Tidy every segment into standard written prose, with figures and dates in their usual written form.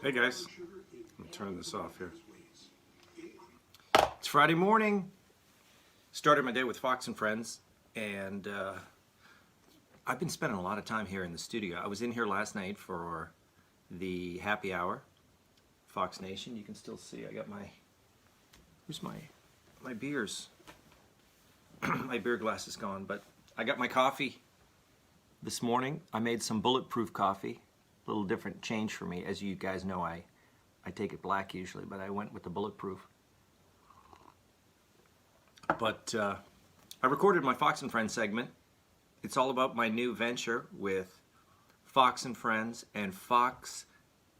Hey guys, I'm turning this off here. It's Friday morning. Started my day with Fox and Friends, and I've been spending a lot of time here in the studio. I was in here last night for the happy hour, Fox Nation. You can still see I got where's my beers? My beer glass is gone, but I got my coffee this morning. I made some bulletproof coffee. A little different change for me. As you guys know, I take it black usually, but I went with the bulletproof. But I recorded my Fox and Friends segment. It's all about my new venture with Fox and Friends and Fox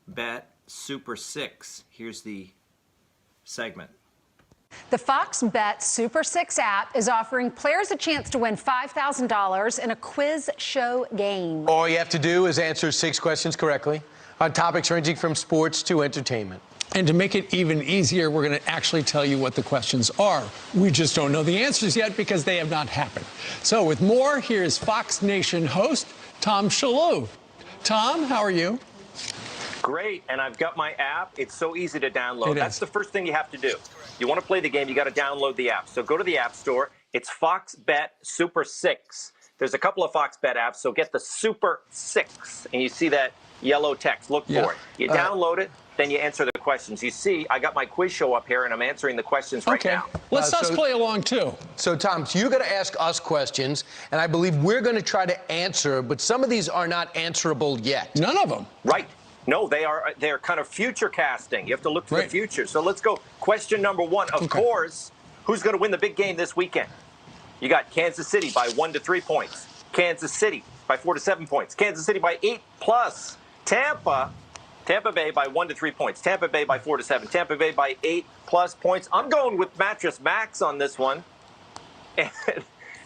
Bet Super 6. Here's the segment. The Fox Bet Super 6 app is offering players a chance to win $5,000 in a quiz show game. All you have to do is answer 6 questions correctly on topics ranging from sports to entertainment. And to make it even easier, we're going to actually tell you what the questions are. We just don't know the answers yet because they have not happened. So with more, here's Fox Nation host Tom Shalhoub. Tom, how are you? Great, and I've got my app. It's so easy to download. That's the first thing you have to do. You want to play the game, you got to download the app. So go to the App Store. It's Fox Bet Super 6. There's a couple of Fox Bet apps, so get the Super 6. And you see that yellow text. Look for it. You download it, then you answer the questions. You see, I got my quiz show up here, and I'm answering the questions right now. Let's us play along, too. So, Tom, you're going to ask us questions, and I believe we're going to try to answer, but some of these are not answerable yet. None of them. Right. No, they're kind of future casting. You have to look to the future. So let's go. Question number 1. Of course, who's going to win the big game this weekend? You got Kansas City by 1 to 3 points. Kansas City by 4 to 7 points. Kansas City by 8 plus. Tampa Bay by 1 to 3 points. Tampa Bay by 4 to 7. Tampa Bay by 8 plus points. I'm going with Mattress Max on this one.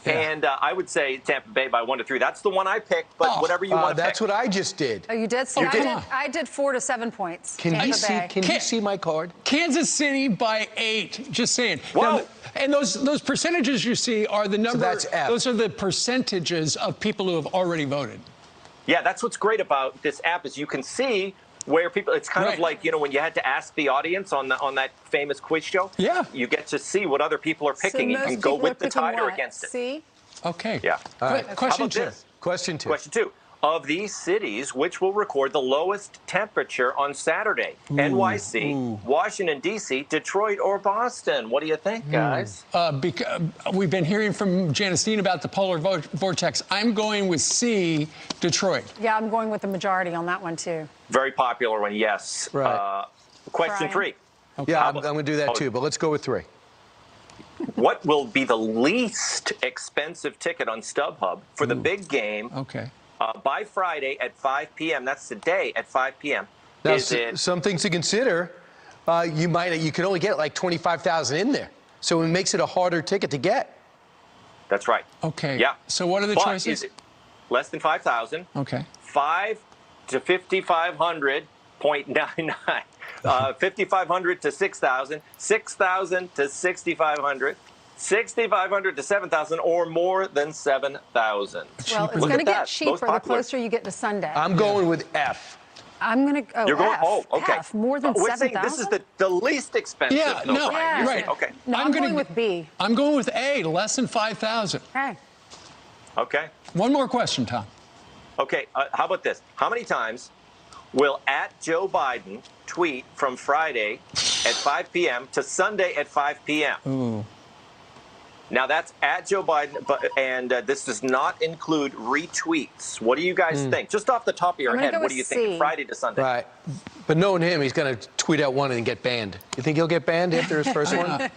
And I would say Tampa Bay by 1 to 3. That's the one I picked, but whatever you want to pick. That's what I just did. Oh, you did? So I did 4 to 7 points. Can you see my card? Kansas City by 8. Just saying. Whoa. Now, and those percentages you see are the number. So that's F. Those are the percentages of people who have already voted. Yeah, that's what's great about this app is you can see where people, it's kind of like, you know, when you had to ask the audience on that famous quiz show. Yeah. You get to see what other people are picking. So you can go with the tide or against it. See? Okay. Yeah. All right. Question How about 2. this? Question 2. Question 2. Of these cities, which will record the lowest temperature on Saturday? NYC, Washington, D.C., Detroit, or Boston? What do you think, guys? We've been hearing from Janice Dean about the polar vortex. I'm going with C, Detroit. Yeah, I'm going with the majority on that one, too. Very popular one, yes. Right. Question 3. Okay. Yeah, I'm going to do that too, but let's go with 3. What will be the least expensive ticket on StubHub for the big game by Friday at 5 p.m.? That's today at 5 p.m. Now, some things to consider. You can only get like 25,000 in there, so it makes it a harder ticket to get. That's right. Okay. Yeah. So what are the choices? Is it less than 5,000? Okay. 5 to 5,500.99. 5,500 to 6,000, 6,000 to 6,500, 6,500 to 7,000, or more than 7,000. Well, it's going to get cheaper the closer you get to Sunday. I'm going with F. I'm going to go You're going, F. F, more than 7,000? This is the least expensive. Yeah, no, right. Okay. No, I'm going with B. I'm going with A, less than 5,000. Okay. One more question, Tom. Okay, how about this? How many times will @Joe Biden tweet from Friday at 5 p.m. to Sunday at 5 p.m.? Ooh. Now, that's @Joe Biden, and this does not include retweets. What do you guys think? Just off the top of your head, what do you think? Friday to Sunday. Right. But knowing him, he's going to tweet out one and get banned. You think he'll get banned after his first one?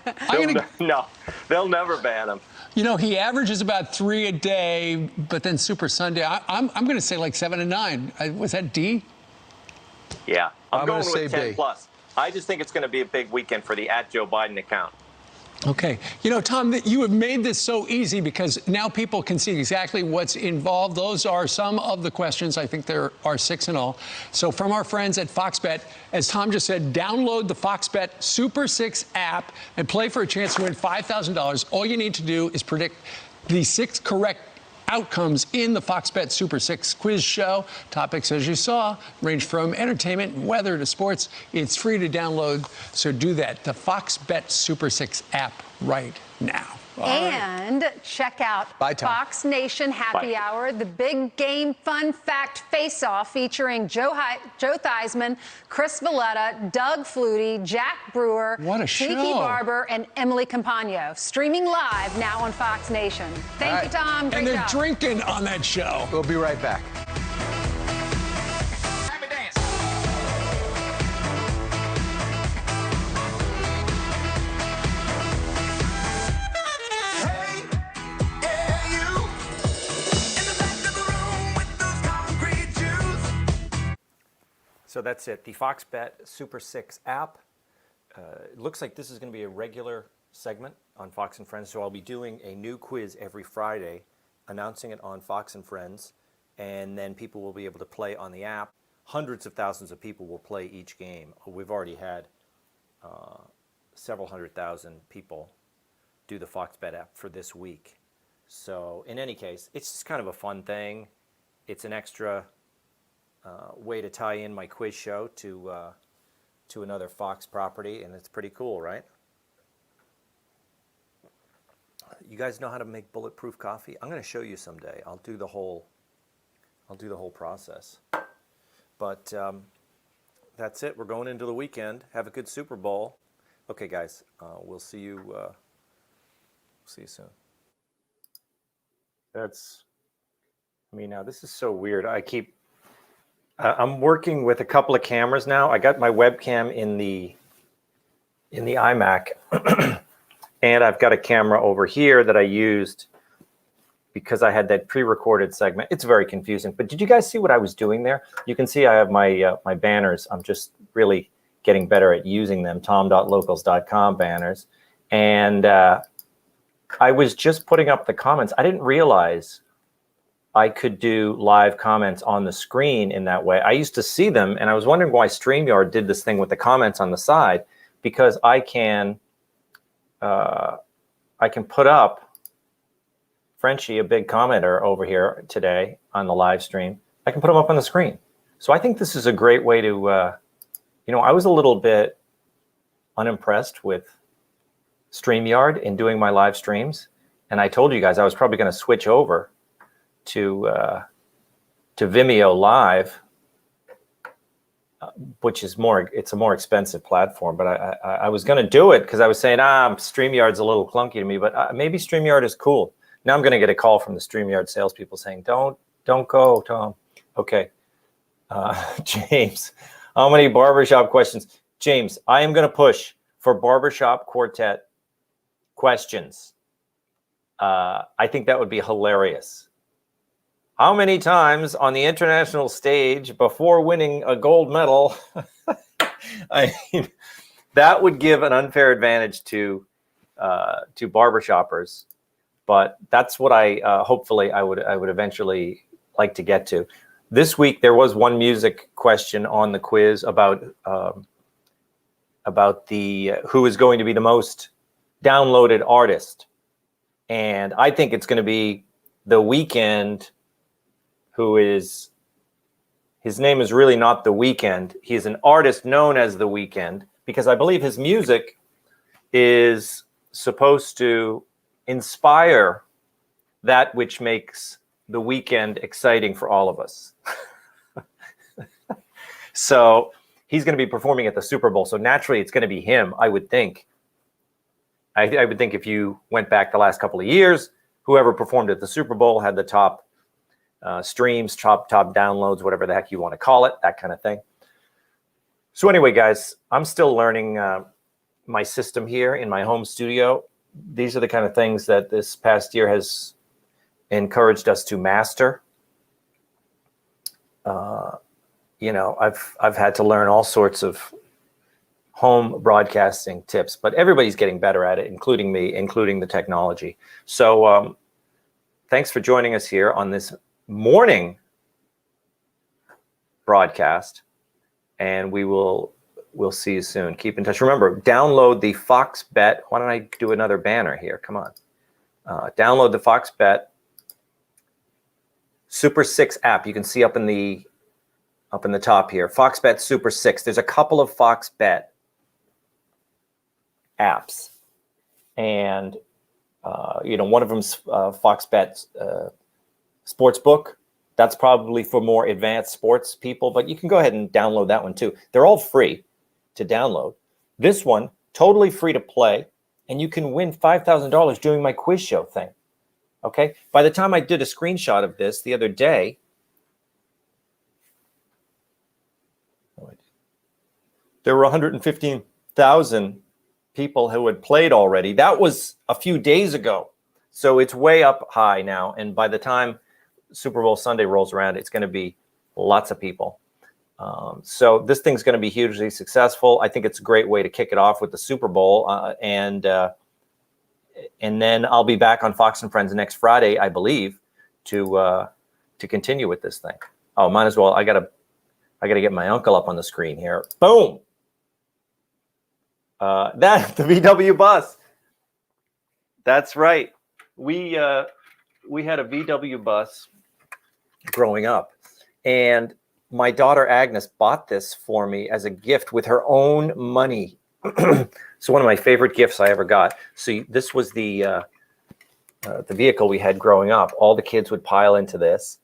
No, they'll never ban him. You know, he averages about 3 a day, but then Super Sunday, I'm going to say like 7 and 9. Was that D? Yeah, I'm going say with 10 B. plus. I just think it's going to be a big weekend for the @Joe Biden account. Okay. You know, Tom, you have made this so easy because now people can see exactly what's involved. Those are some of the questions. I think there are 6 in all. So from our friends at Fox Bet, as Tom just said, download the Fox Bet Super 6 app and play for a chance to win $5,000. All you need to do is predict the 6 correct outcomes in the Fox Bet Super 6 quiz show. Topics, as you saw, range from entertainment and weather to sports. It's free to download, so do that. The Fox Bet Super 6 app right now. And check out Bye, Tom. Fox Nation Happy Hour, the big game fun fact face-off featuring Joe Theismann, Chris Valletta, Doug Flutie, Jack Brewer, What a Tiki show. Barber, and Emily Campagno. Streaming live now on Fox Nation. Thank you, Tom. Great And they're job. drinking on that show. We'll be right back. So that's it. The Fox Bet Super 6 app. It looks like this is going to be a regular segment on Fox and Friends. So I'll be doing a new quiz every Friday, announcing it on Fox and Friends, and then people will be able to play on the app. Hundreds of thousands of people will play each game. We've already had several 100,000 people do the Fox Bet app for this week. So in any case, it's just kind of a fun thing. It's an extra way to tie in my quiz show to another Fox property, and it's pretty cool, right? You guys know how to make bulletproof coffee? I'm going to show you someday. I'll do the whole process. But that's it. We're going into the weekend. Have a good Super Bowl. Okay, guys. We'll see you. See you soon. Now this is so weird. I'm working with a couple of cameras now. I got my webcam in the iMac, and I've got a camera over here that I used because I had that pre-recorded segment. It's very confusing. But did you guys see what I was doing there? You can see I have my my banners. I'm just really getting better at using them. Tom.locals.com banners, and I was just putting up the comments. I didn't realize I could do live comments on the screen in that way. I used to see them, and I was wondering why StreamYard did this thing with the comments on the side, because I can put up Frenchie, a big commenter over here today on the live stream. I can put them up on the screen. So I think this is a great way to, I was a little bit unimpressed with StreamYard in doing my live streams, and I told you guys I was probably going to switch over to Vimeo Live, which is it's a more expensive platform. But I was going to do it because I was saying, StreamYard's a little clunky to me, but maybe StreamYard is cool. Now I'm going to get a call from the StreamYard salespeople saying, don't go, Tom. Okay. James, how many barbershop questions? James, I am going to push for barbershop quartet questions. I think that would be hilarious. How many times on the international stage before winning a gold medal? I mean, that would give an unfair advantage to barbershoppers, but that's what hopefully I would eventually like to get to. This week there was one music question on the quiz about the who is going to be the most downloaded artist, and I think it's going to be The Weeknd. His name is really not The Weeknd. He's an artist known as The Weeknd because I believe his music is supposed to inspire that which makes the weekend exciting for all of us. So he's going to be performing at the Super Bowl. So naturally, it's going to be him, I would think. I would think if you went back the last couple of years, whoever performed at the Super Bowl had the top streams, top downloads, whatever the heck you want to call it, that kind of thing. So anyway, guys, I'm still learning my system here in my home studio. These are the kind of things that this past year has encouraged us to master. I've had to learn all sorts of home broadcasting tips, but everybody's getting better at it, including me, including the technology. So thanks for joining us here on this morning broadcast, and we'll see you soon. Keep in touch. Remember, download the Fox Bet. Why don't I do another banner here? Come on. Download the Fox Bet Super 6 app. You can see up in the top here, Fox Bet Super 6. There's a couple of Fox Bet apps, and one of them's Fox Bet Sportsbook. That's probably for more advanced sports people, but you can go ahead and download that one too. They're all free to download. This one, totally free to play, and you can win $5,000 doing my quiz show thing. Okay? By the time I did a screenshot of this the other day, there were 115,000 people who had played already. That was a few days ago. So it's way up high now. And by the time Super Bowl Sunday rolls around, it's going to be lots of people. So this thing's going to be hugely successful. I think it's a great way to kick it off with the Super Bowl. And then I'll be back on Fox and Friends next Friday, I believe, to continue with this thing. Oh, might as well. I gotta get my uncle up on the screen here. Boom. That the VW bus. That's right. We had a VW bus growing up, and my daughter Agnes bought this for me as a gift with her own money. So one of my favorite gifts I ever got. So this was the vehicle we had growing up. All the kids would pile into this.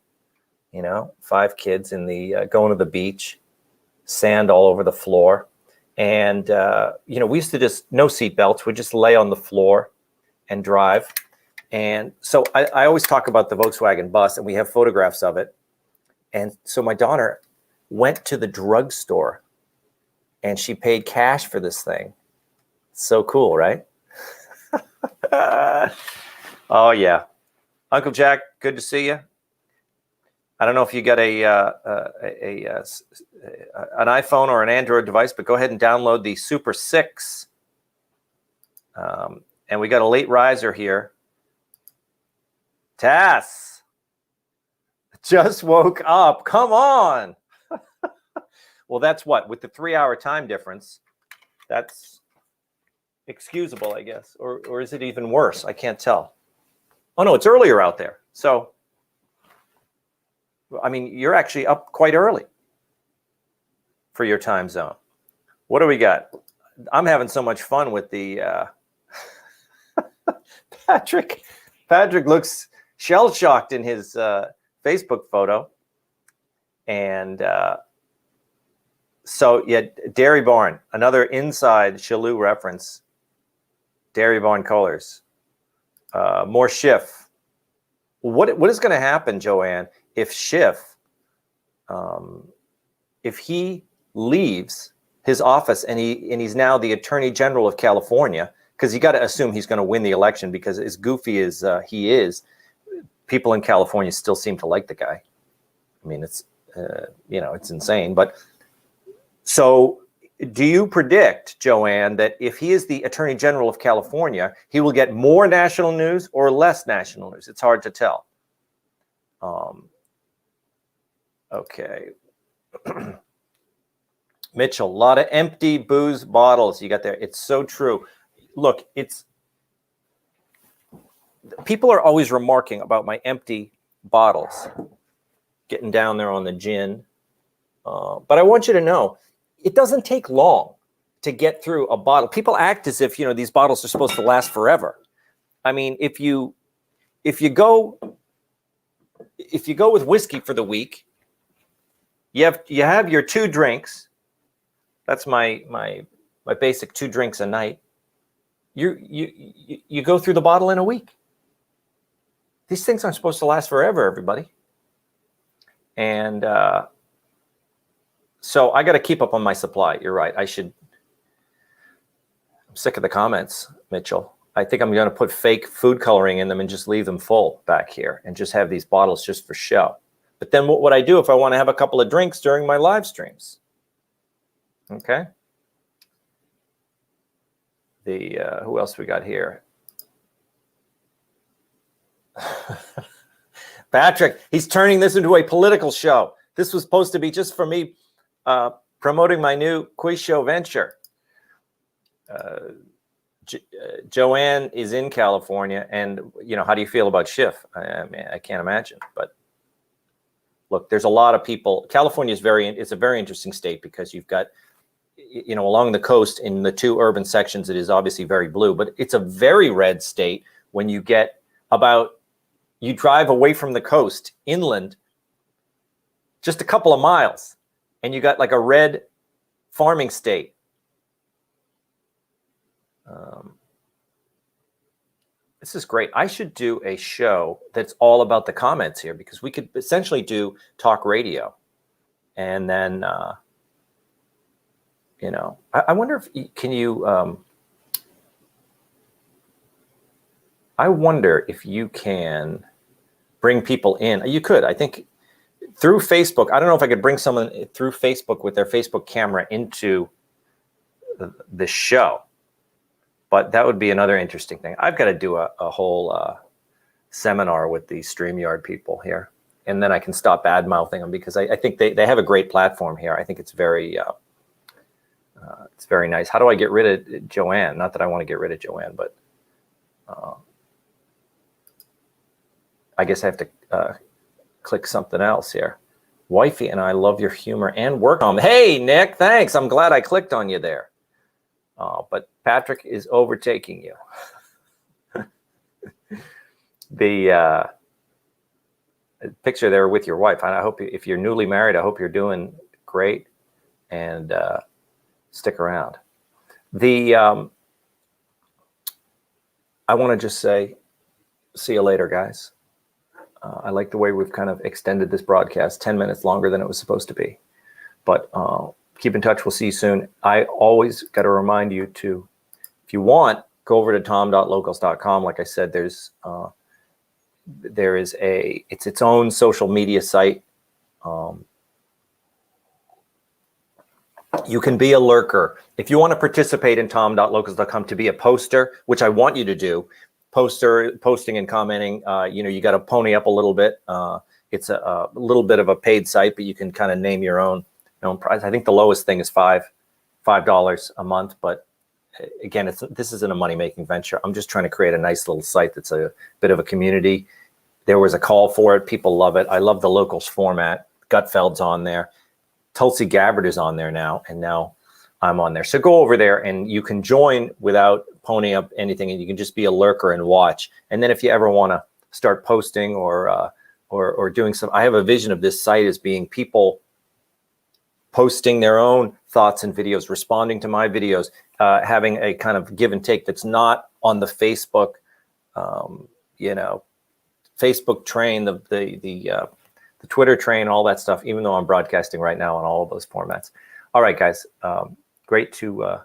5 kids in the going to the beach, sand all over the floor. And, we used to just, no seat belts, we'd just lay on the floor and drive. And so I always talk about the Volkswagen bus, and we have photographs of it. And so my daughter went to the drugstore and she paid cash for this thing. So cool, right? Oh, yeah. Uncle Jack, good to see you. I don't know if you got an iPhone or an Android device, but go ahead and download the Super 6. And we got a late riser here. Tass, just woke up. Come on. Well, that's what? With the 3-hour time difference, that's excusable, I guess. Or is it even worse? I can't tell. Oh, no, it's earlier out there. So, I mean, you're actually up quite early for your time zone. What do we got? I'm having so much fun with the Patrick. Patrick looks shell-shocked in his Facebook photo. And so, yeah, Dairy Barn, another inside Shalou reference. Dairy Barn Colors. More Schiff. What is going to happen, Joanne, if Schiff, if he leaves his office and he's now the Attorney General of California, because you got to assume he's going to win the election, because as goofy as he is, people in California still seem to like the guy. I mean, it's it's insane. But so, do you predict, Joanne, that if he is the Attorney General of California, he will get more national news or less national news? It's hard to tell. Okay. Mitchell, a lot of empty booze bottles you got there. It's so true. Look, people are always remarking about my empty bottles, getting down there on the gin. But I want you to know, it doesn't take long to get through a bottle. People act as if, these bottles are supposed to last forever. I mean, if you go with whiskey for the week, you have your 2 drinks. That's my basic 2 drinks a night. You go through the bottle in a week. These things aren't supposed to last forever, everybody. And so I got to keep up on my supply. You're right. I'm sick of the comments, Mitchell. I think I'm going to put fake food coloring in them and just leave them full back here and just have these bottles just for show. But then what would I do if I want to have a couple of drinks during my live streams? Okay. Who else we got here? Patrick, he's turning this into a political show. This was supposed to be just for me promoting my new quiz show venture. Joanne is in California, and how do you feel about Schiff? I mean, I can't imagine, but look, there's a lot of people. California is it's a very interesting state because you've got, along the coast in the 2 urban sections, it is obviously very blue, but it's a very red state when you get you drive away from the coast inland just a couple of miles and you got like a red farming state. This is great. I should do a show that's all about the comments here because we could essentially do talk radio. And then, I wonder I wonder if you can bring people in. You could, I think, through Facebook. I don't know if I could bring someone through Facebook with their Facebook camera into the show. But that would be another interesting thing. I've got to do a whole seminar with the StreamYard people here. And then I can stop bad-mouthing them because I think they have a great platform here. I think it's very nice. How do I get rid of Joanne? Not that I want to get rid of Joanne, but I guess I have to click something else here. Wifey and I love your humor and work on. Hey, Nick, thanks. I'm glad I clicked on you there. But Patrick is overtaking you. The picture there with your wife. I hope if you're newly married, I hope you're doing great and stick around. I want to just say, see you later, guys. I like the way we've kind of extended this broadcast 10 minutes longer than it was supposed to be. But keep in touch. We'll see you soon. I always got to remind you to, if you want, go over to tom.locals.com. Like I said, it's its own social media site. You can be a lurker. If you want to participate in tom.locals.com to be a poster, which I want you to do, posting and commenting, you got to pony up a little bit. It's a little bit of a paid site, but you can kind of name your own price. I think the lowest thing is $5 a month, but again, this isn't a money-making venture. I'm just trying to create a nice little site that's a bit of a community. There was a call for it. People love it. I love the Locals format. Gutfeld's on there. Tulsi Gabbard is on there now, and now I'm on there. So go over there and you can join without ponying up anything, and you can just be a lurker and watch. And then if you ever want to start posting or doing some, I have a vision of this site as being people posting their own thoughts and videos, responding to my videos, having a kind of give and take that's not on the Facebook, Facebook train, the Twitter train, all that stuff, even though I'm broadcasting right now on all of those formats. All right, guys, great to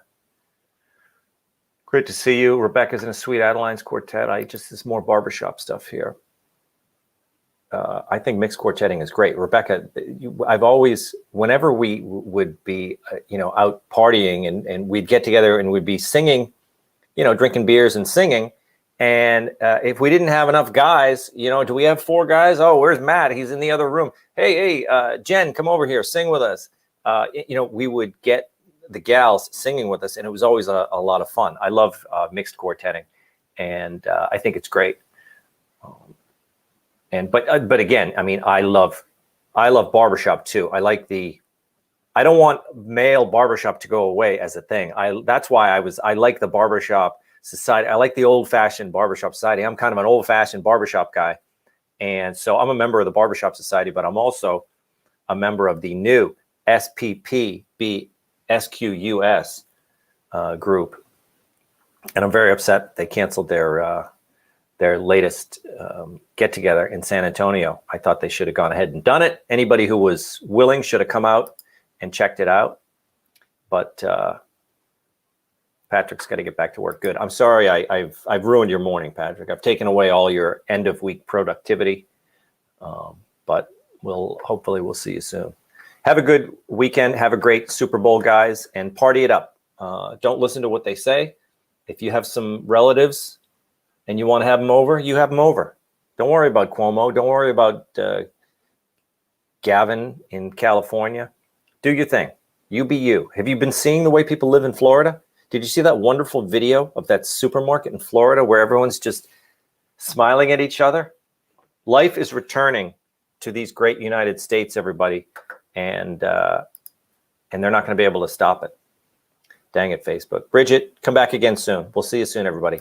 see you. Rebecca's in a Sweet Adelines quartet. There's more barbershop stuff here. I think mixed quartetting is great. Rebecca, I've always, whenever we would be, out partying and we'd get together and we'd be singing, drinking beers and singing. And if we didn't have enough guys, do we have 4 guys? Oh, where's Matt? He's in the other room. Hey, Jen, come over here, sing with us. We would get the gals singing with us, and it was always a lot of fun. I love mixed quartetting, and I think it's great. But again, I mean, I love barbershop too. I don't want male barbershop to go away as a thing. That's why I like the barbershop society. I like the old-fashioned barbershop society. I'm kind of an old-fashioned barbershop guy. And so I'm a member of the Barbershop Society, but I'm also a member of the new SPPBSQUS group. And I'm very upset they canceled their latest get-together in San Antonio. I thought they should have gone ahead and done it. Anybody who was willing should have come out and checked it out. But Patrick's got to get back to work. Good. I'm sorry I've ruined your morning, Patrick. I've taken away all your end of week productivity. But hopefully we'll see you soon. Have a good weekend. Have a great Super Bowl, guys, and party it up. Don't listen to what they say. If you have some relatives and you want to have them over, you have them over. Don't worry about Cuomo. Don't worry about Gavin in California. Do your thing. You be you. Have you been seeing the way people live in Florida? Did you see that wonderful video of that supermarket in Florida where everyone's just smiling at each other? Life is returning to these great United States, everybody, and they're not going to be able to stop it. Dang it, Facebook. Bridget, come back again soon. We'll see you soon, everybody.